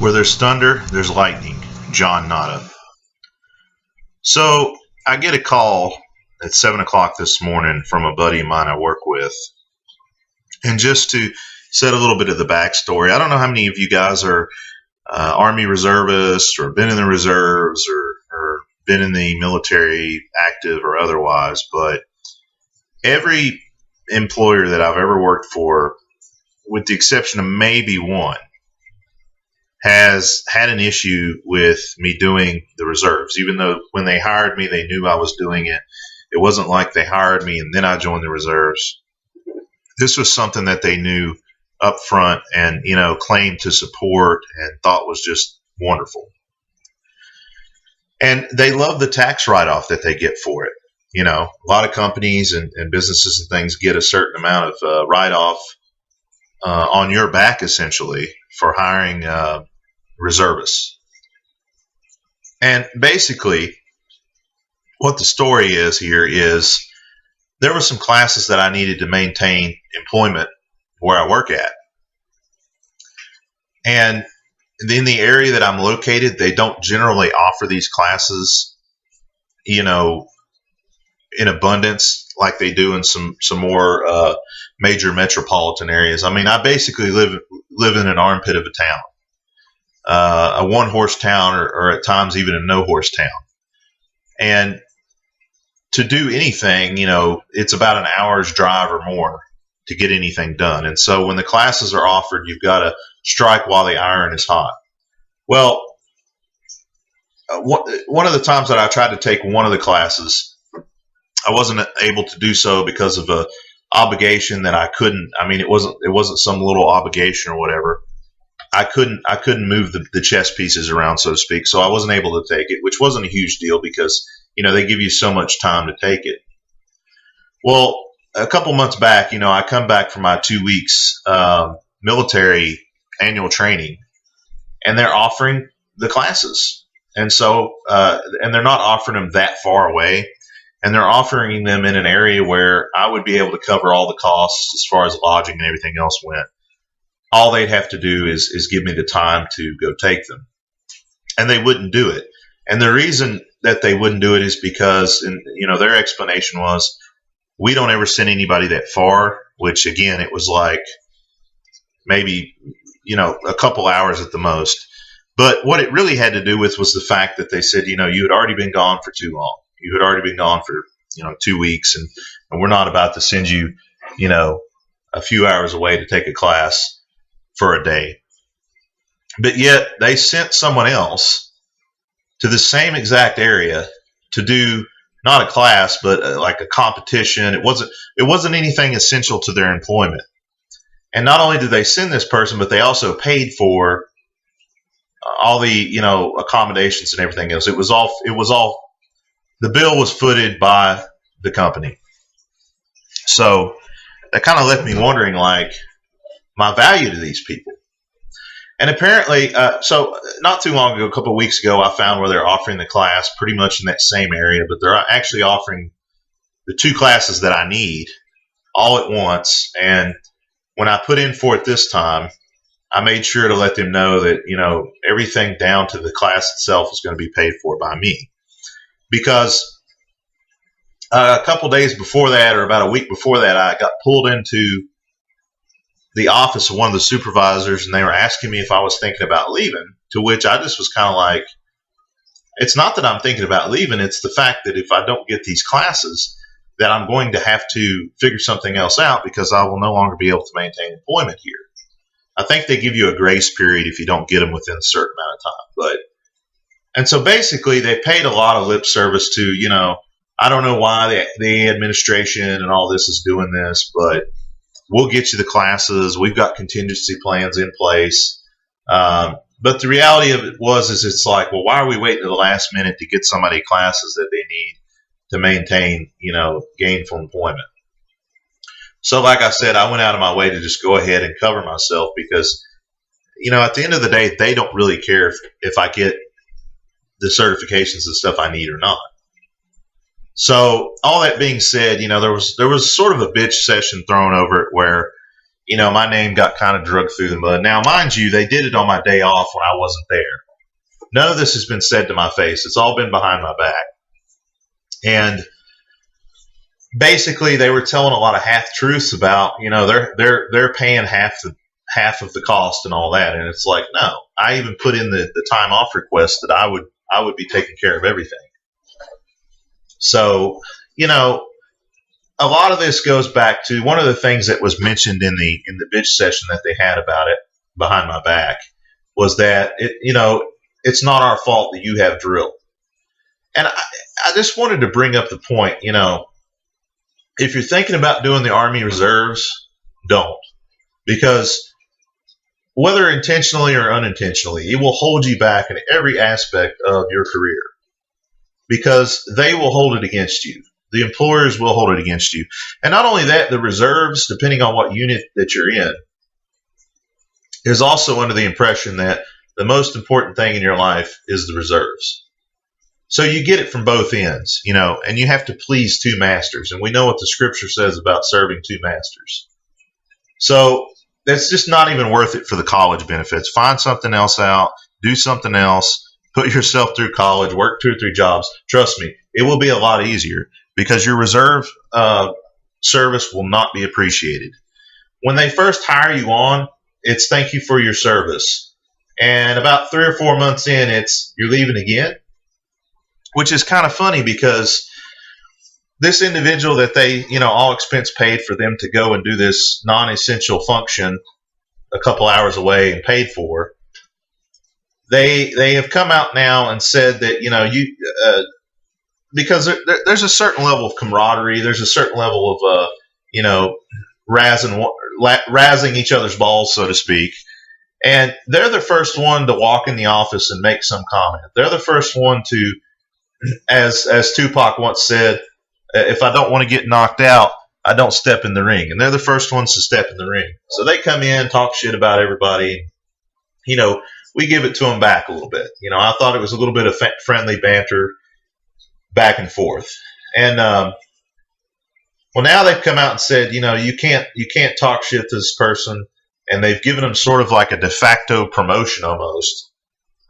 Where there's thunder, there's lightning. John Nada. So I get a call at 7 o'clock this morning from a buddy of mine I work with. And just to set a little bit of the backstory, I don't know how many of you guys are Army reservists or been in the reserves or been in the military, active or otherwise, but every employer that I've ever worked for, with the exception of maybe one, has had an issue with me doing the reserves. Even though when they hired me, they knew I was doing it. It wasn't like they hired me and then I joined the reserves. This was something that they knew up front and, claimed to support and thought was just wonderful. And they love the tax write-off that they get for it. A lot of companies and businesses and things get a certain amount of write-off on your back, essentially, for hiring reservists. And basically, what the story is here is there were some classes that I needed to maintain employment where I work at. And in the area that I'm located, they don't generally offer these classes, in abundance like they do in some more major metropolitan areas. I mean, I basically live in an armpit of a town. A one-horse town or at times even a no-horse town. And to do anything, it's about an hour's drive or more to get anything done. And so when the classes are offered, you've got to strike while the iron is hot. Well, one of the times that I tried to take one of the classes, I wasn't able to do so because of a obligation that I couldn't. I mean, it wasn't some little obligation or whatever. I couldn't move the chess pieces around, so to speak, so I wasn't able to take it, which wasn't a huge deal because, they give you so much time to take it. Well, a couple months back, I come back from my 2 weeks military annual training, and they're offering the classes. And so, and they're not offering them that far away, and they're offering them in an area where I would be able to cover all the costs as far as lodging and everything else went. All they'd have to do is give me the time to go take them. And they wouldn't do it. And the reason that they wouldn't do it is because, their explanation was, we don't ever send anybody that far, which again, it was like maybe, a couple hours at the most. But what it really had to do with was the fact that they said, you had already been gone for too long. You had already been gone for, 2 weeks and we're not about to send you, a few hours away to take a class for a day. But yet they sent someone else to the same exact area to do not a class, but like a competition. It wasn't anything essential to their employment. And not only did they send this person, but they also paid for all the, accommodations and everything else. It was all, the bill was footed by the company. So that kind of left me wondering, like, my value to these people. And apparently, so not too long ago, a couple of weeks ago, I found where they're offering the class pretty much in that same area, but they're actually offering the two classes that I need all at once. And when I put in for it this time, I made sure to let them know that, everything down to the class itself is going to be paid for by me. Because a couple days before that, or about a week before that, I got pulled into the office of one of the supervisors, and they were asking me if I was thinking about leaving, to which I just was kind of like, it's not that I'm thinking about leaving, it's the fact that if I don't get these classes, that I'm going to have to figure something else out because I will no longer be able to maintain employment here. I think they give you a grace period if you don't get them within a certain amount of time. And so basically they paid a lot of lip service to, I don't know why the administration and all this is doing this, but we'll get you the classes. We've got contingency plans in place. But the reality of it is it's like, well, why are we waiting to the last minute to get somebody classes that they need to maintain, gainful employment? So like I said, I went out of my way to just go ahead and cover myself because, at the end of the day, they don't really care if I get the certifications and stuff I need or not. So all that being said, there was sort of a bitch session thrown over it where, my name got kind of drugged through the mud. Now, mind you, they did it on my day off when I wasn't there. None of this has been said to my face. It's all been behind my back. And basically, they were telling a lot of half truths about, they're paying half of the cost and all that. And it's like, no, I even put in the time off request that I would be taking care of everything. So, a lot of this goes back to one of the things that was mentioned in the bitch session that they had about it behind my back was that it's not our fault that you have drill. And I just wanted to bring up the point, if you're thinking about doing the Army Reserves, don't. Because whether intentionally or unintentionally, it will hold you back in every aspect of your career. Because they will hold it against you. The employers will hold it against you. And not only that, the reserves, depending on what unit that you're in, is also under the impression that the most important thing in your life is the reserves. So you get it from both ends, and you have to please two masters. And we know what the scripture says about serving two masters. So that's just not even worth it for the college benefits. Find something else out, do something else, put yourself through college, work 2 or 3 jobs. Trust me, it will be a lot easier because your reserve service will not be appreciated. When they first hire you on, it's thank you for your service. And about 3 or 4 months in, it's you're leaving again, which is kind of funny because this individual that they, all expense paid for them to go and do this non-essential function a couple hours away and paid for, they have come out now and said that, because there's a certain level of camaraderie, there's a certain level of, razzing each other's balls, so to speak. And they're the first one to walk in the office and make some comment. They're the first one to, as Tupac once said, if I don't want to get knocked out, I don't step in the ring. And they're the first ones to step in the ring. So they come in, talk shit about everybody. We give it to them back a little bit. I thought it was a little bit of friendly banter back and forth. And well, now they've come out and said, you can't talk shit to this person, and they've given them sort of like a de facto promotion almost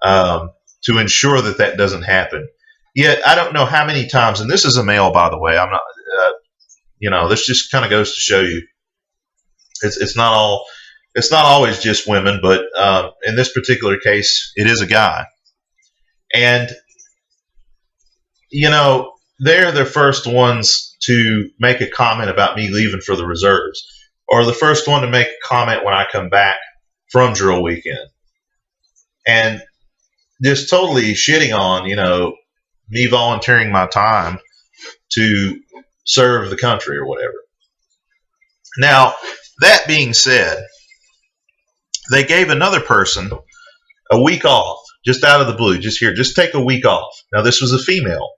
to ensure that doesn't happen. Yet I don't know how many times, and this is a male, by the way. I'm not, this just kind of goes to show you, it's not always just women, but in this particular case, it is a guy, and they're the first ones to make a comment about me leaving for the reserves, or the first one to make a comment when I come back from drill weekend, and just totally shitting on, me volunteering my time to serve the country or whatever. Now, that being said, they gave another person a week off, just out of the blue, just take a week off. Now, this was a female,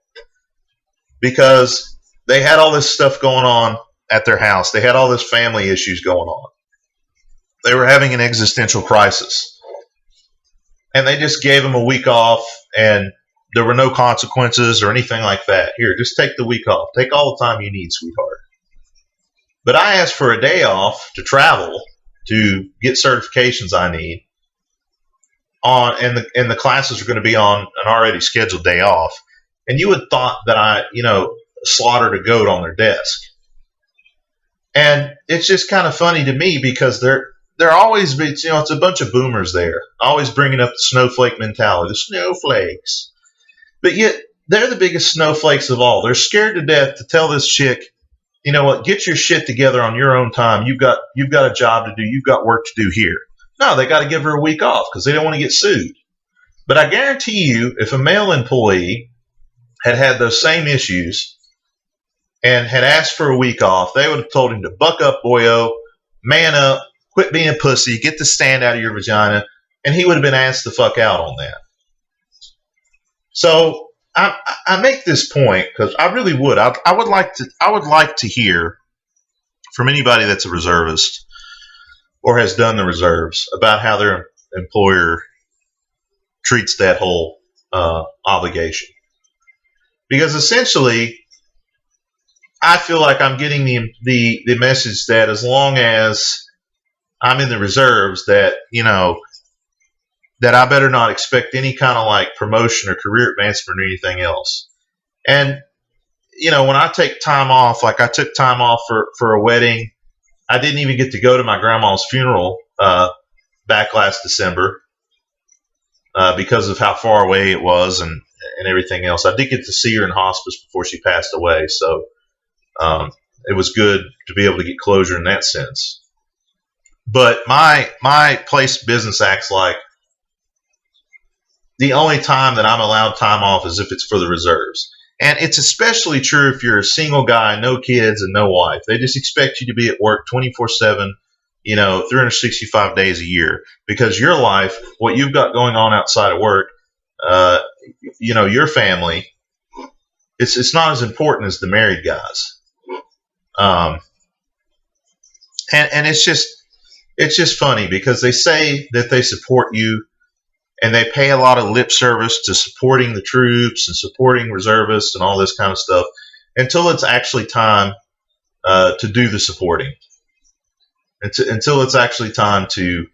because they had all this stuff going on at their house. They had all this family issues going on. They were having an existential crisis. And they just gave them a week off, and there were no consequences or anything like that. Here, just take the week off. Take all the time you need, sweetheart. But I asked for a day off to travel to get certifications I need and the classes are going to be on an already scheduled day off. And you would thought that I, slaughtered a goat on their desk. And it's just kind of funny to me because they're always, it's a bunch of boomers there, always bringing up the snowflake mentality, the snowflakes. But yet they're the biggest snowflakes of all. They're scared to death to tell this chick, you know what, get your shit together on your own time. You've got a job to do. You've got work to do here. No, they got to give her a week off because they don't want to get sued. But I guarantee you, if a male employee had those same issues and had asked for a week off, they would have told him to buck up, boyo, man up, quit being a pussy, get the stand out of your vagina, and he would have been asked the fuck out on that. So I make this point because I really would. I would like to hear from anybody that's a reservist or has done the reserves about how their employer treats that whole obligation. Because essentially, I feel like I'm getting the message that as long as I'm in the reserves, that, you know, that I better not expect any kind of like promotion or career advancement or anything else. And, you know, when I take time off, like I took time off for a wedding. I didn't even get to go to my grandma's funeral back last December because of how far away it was and everything else. I did get to see her in hospice before she passed away. So it was good to be able to get closure in that sense. But my place business acts like the only time that I'm allowed time off is if it's for the reserves. And it's especially true if you're a single guy, no kids and no wife. They just expect you to be at work 24/7, you know, 365 days a year, because your life, what you've got going on outside of work, you know, your family, it's not as important as the married guys. And it's just funny because they say that they support you, and they pay a lot of lip service to supporting the troops and supporting reservists and all this kind of stuff until it's actually time to do the supporting. Until it's actually time to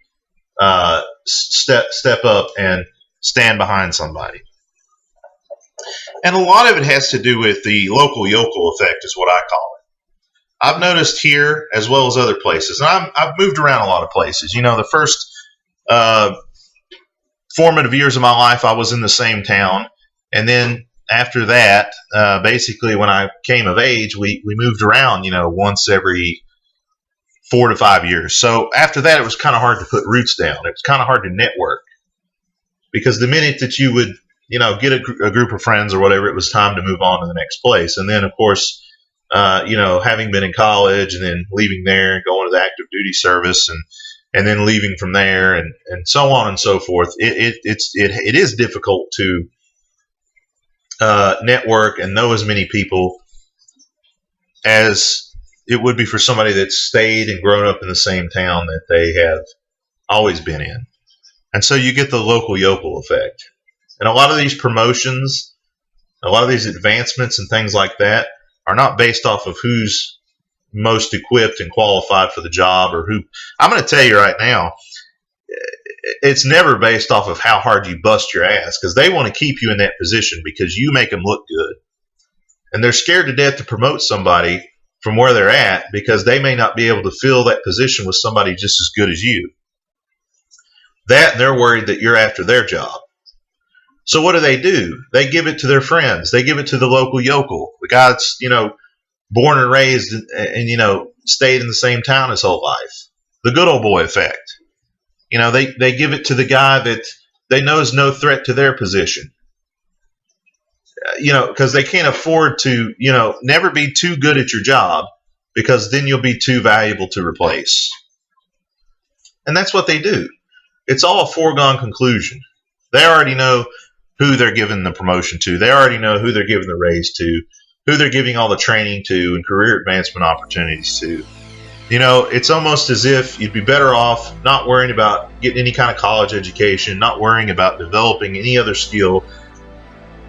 step up and stand behind somebody. And a lot of it has to do with the local yokel effect is what I call it. I've noticed here as well as other places, and I've moved around a lot of places. You know, the first formative years of my life, I was in the same town. And then after that, basically when I came of age, we moved around, you know, once every 4 to 5 years. So after that, it was kind of hard to put roots down. It was kind of hard to network, because the minute that you would, you know, get a group of friends or whatever, it was time to move on to the next place. And then, of course, you know, having been in college and then leaving there and going to the active duty service and then leaving from there and so on and so forth, it is difficult to network and know as many people as it would be for somebody that's stayed and grown up in the same town that they have always been in. And so you get the local yokel effect. And a lot of these promotions, a lot of these advancements and things like that are not based off of who's most equipped and qualified for the job, or who. I'm going to tell you right now, it's never based off of how hard you bust your ass, because they want to keep you in that position because you make them look good. And they're scared to death to promote somebody from where they're at because they may not be able to fill that position with somebody just as good as you. That, and they're worried that you're after their job. So what do? They give it to their friends. They give it to the local yokel, the guy that's, you know, born and raised and you know, stayed in the same town his whole life. The good old boy effect. You know, they give it to the guy that they know is no threat to their position. You know, because they can't afford to, you know, never be too good at your job, because then you'll be too valuable to replace. And that's what they do. It's all a foregone conclusion. They already know who they're giving the promotion to. They already know who they're giving the raise to, who they're giving all the training to and career advancement opportunities to. You know, it's almost as if you'd be better off not worrying about getting any kind of college education, not worrying about developing any other skill,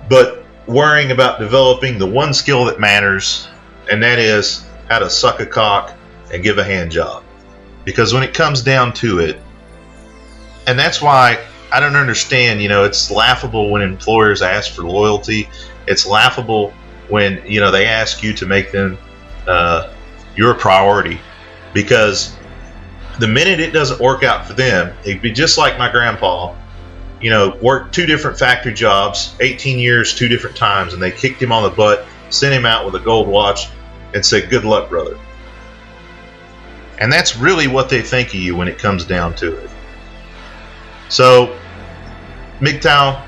but worrying about developing the one skill that matters, and that is how to suck a cock and give a hand job. Because when it comes down to it, and that's why I don't understand, you know, it's laughable when employers ask for loyalty. It's laughable when, you know, they ask you to make them your priority, because the minute it doesn't work out for them, it'd be just like my grandpa, you know, worked 2 different factory jobs, 18 years, 2 different times, and they kicked him on the butt, sent him out with a gold watch, and said, "Good luck, brother." And that's really what they think of you when it comes down to it. So, MGTOW,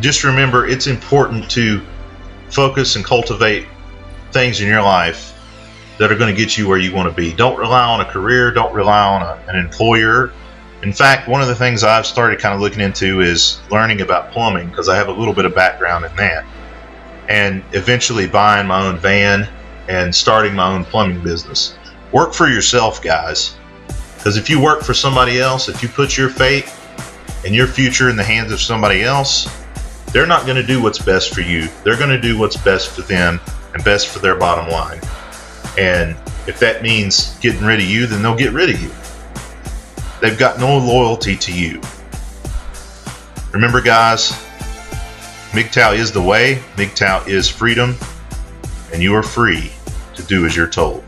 just remember, it's important to focus and cultivate things in your life that are going to get you where you want to be. Don't rely on a career. Don't rely on an employer. In fact, one of the things I've started kind of looking into is learning about plumbing, because I have a little bit of background in that, and eventually buying my own van and starting my own plumbing business. Work for yourself, guys, because if you work for somebody else, if you put your fate and your future in the hands of somebody else, they're not going to do what's best for you. They're going to do what's best for them and best for their bottom line. And If that means getting rid of you, then they'll get rid of you. They've got no loyalty to you. Remember, guys, MGTOW is the way, MGTOW is freedom, and you are free to do as you're told.